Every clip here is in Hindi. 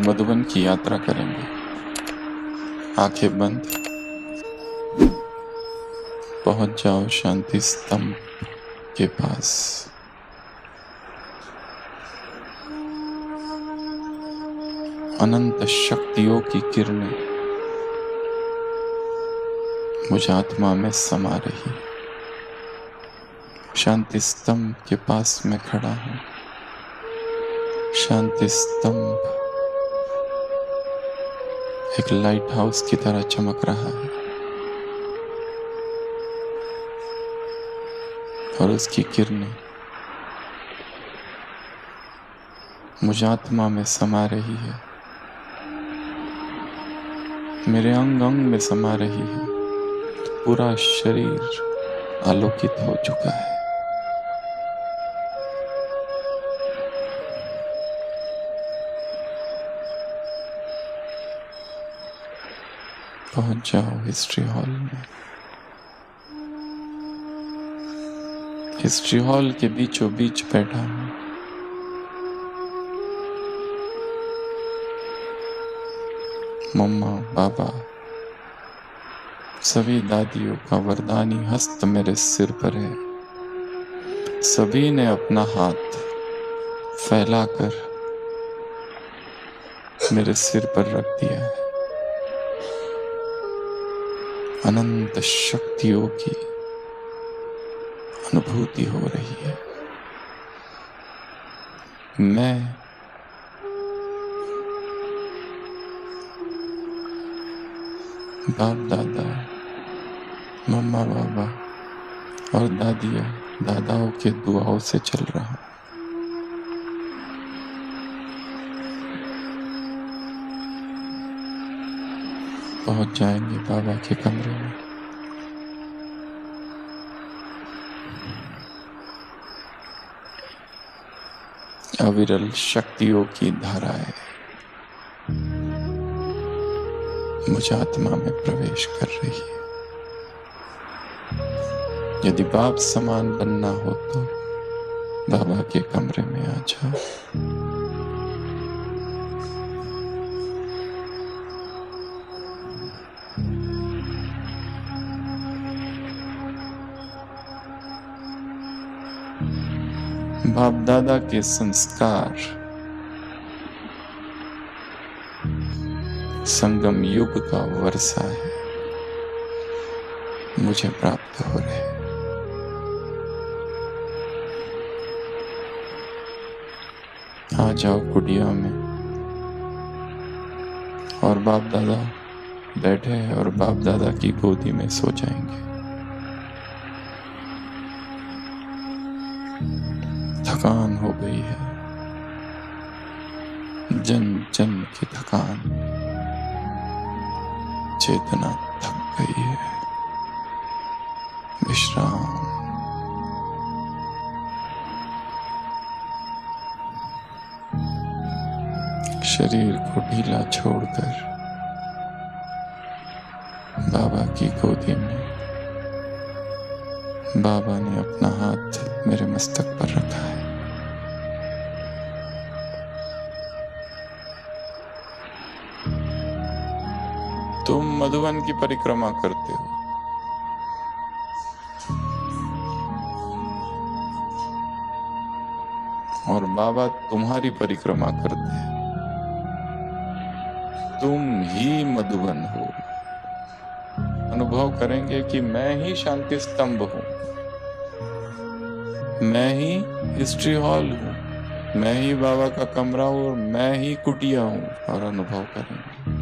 मधुबन की यात्रा करेंगे। आंखें बंद, पहुंच जाओ शांति स्तंभ के पास। अनंत शक्तियों की किरणें मुझ आत्मा में समा रही। शांति स्तंभ के पास मैं खड़ा हूं। शांति स्तंभ एक लाइट हाउस की तरह चमक रहा है और उसकी किरणें मुझ आत्मा में समा रही है, मेरे अंग अंग में समा रही है। पूरा शरीर आलोकित हो चुका है। पहुंच जाओ हिस्ट्री हॉल में। हिस्ट्री हॉल के बीचों बीच बैठा हूं। मम्मा, बाबा, सभी दादियों का वरदानी हस्त मेरे सिर पर है। सभी ने अपना हाथ फैलाकर मेरे सिर पर रख दिया है। अनंत शक्तियों की अनुभूति हो रही है। मैं बाप दादा, मम्मा बाबा और दादिया दादाओं के दुआओं से चल रहा हूं। पहुंच जाएंगे बाबा के कमरे में। अविरल शक्तियों की धाराएं मुझ आत्मा में प्रवेश कर रही है। यदि बाप समान बनना हो तो बाबा के कमरे में आ जाओ। बाप दादा के संस्कार संगम युग का वर्षा है, मुझे प्राप्त हो रहे। आ जाओ कुटिया में और बाप दादा बैठे हैं और बाप दादा की गोदी में सो जाएंगे। थकान हो गई है, जन जन की थकान, चेतना थक गई है। विश्राम। शरीर को ढीला छोड़कर बाबा की गोदी में बाबा ने अपना हाथ मेरे मस्तक पर रखा है। तुम मधुबन की परिक्रमा करते हो और बाबा तुम्हारी परिक्रमा करते हैं। तुम ही मधुबन हो। अनुभव करेंगे कि मैं ही शांति स्तंभ हूं, मैं ही हिस्ट्री हॉल हूं, मैं ही बाबा का कमरा हूं और मैं ही कुटिया हूं। और अनुभव करेंगे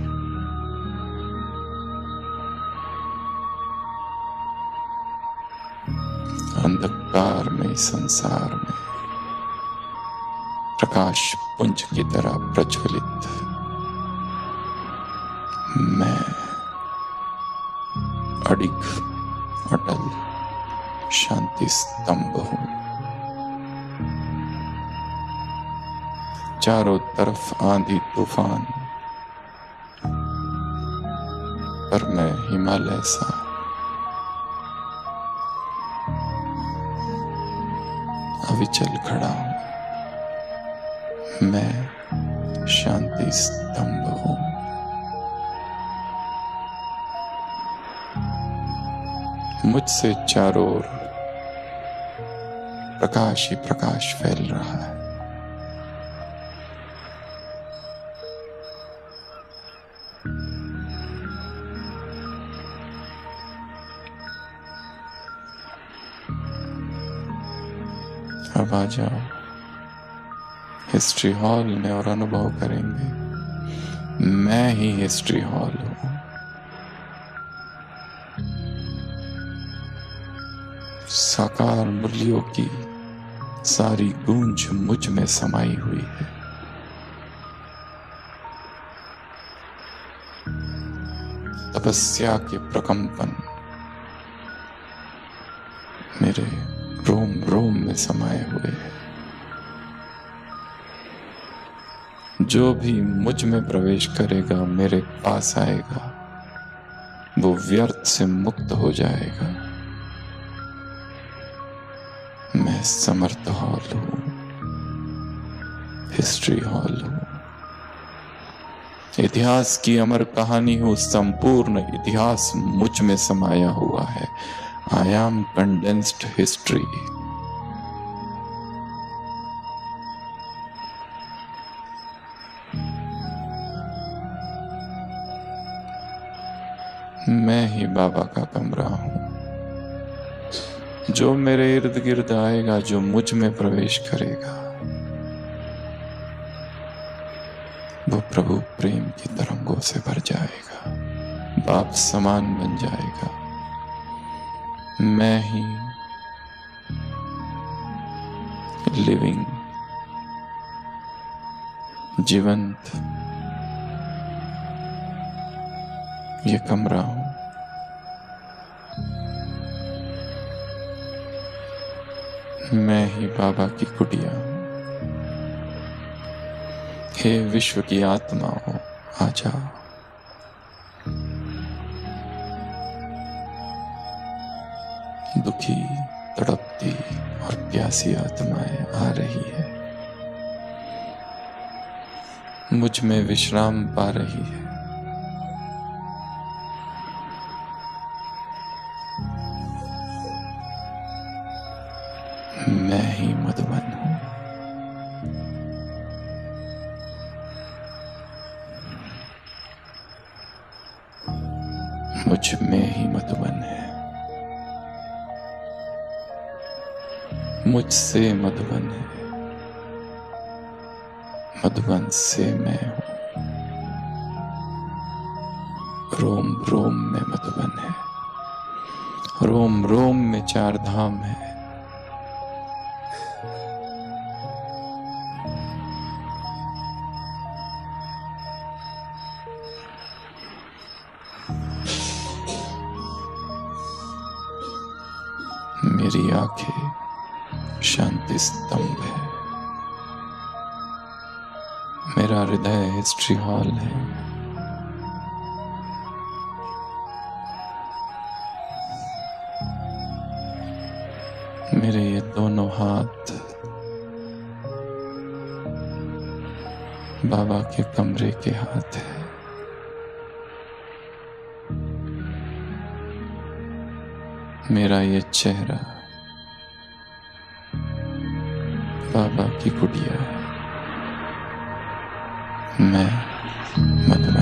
अंधकार में संसार में प्रकाश पुंज की तरह प्रज्वलित मैं अडिग अटल शांति स्तंभ हूं। चारों तरफ आंधी तूफान, पर मैं हिमालय सा अविचल खड़ा हूं। मैं शांति शांति स्तंभ हूं। मुझसे चारों ओर प्रकाश ही प्रकाश फैल रहा है। अब आ जाओ हिस्ट्री हॉल में और अनुभव करेंगे मैं ही हिस्ट्री हॉल हूं। साकार मूल्यों की सारी गूंज मुझ में समाई हुई है। तपस्या के प्रकंपन मेरे रोम रोम में समाये हुए हैं। जो भी मुझ में प्रवेश करेगा, मेरे पास आएगा, वो व्यर्थ से मुक्त हो जाएगा। मैं समर्थ हॉल हूं, हिस्ट्री हॉल हूं, इतिहास की अमर कहानी हूं। संपूर्ण इतिहास मुझ में समाया हुआ है। I am condensed history. मैं ही बाबा का कमरा हूं। जो मेरे इर्द गिर्द आएगा, जो मुझ में प्रवेश करेगा, वो प्रभु प्रेम की तरंगों से भर जाएगा, बाप समान बन जाएगा। मैं ही लिविंग, जीवंत ये कमरा हूं। मैं ही बाबा की कुटिया हूं। हे विश्व की आत्माओं, आ जाओ। दुखी, तड़पती और प्यासी आत्माएं आ रही है, मुझ में विश्राम पा रही है। मैं ही मधुबन हूं। मुझ में ही मधुबन है, मुझसे मधुबन है, मधुबन से मैं हूं। रोम रोम में मधुबन है, रोम रोम में चार धाम है। मेरी आंखें शांति स्तंभ है, मेरा हृदय हिस्ट्री हॉल है। मेरे ये दोनों हाथ बाबा के कमरे के हाथ है। मेरा ये चेहरा बाबा की कुटिया है। मैं मधुबन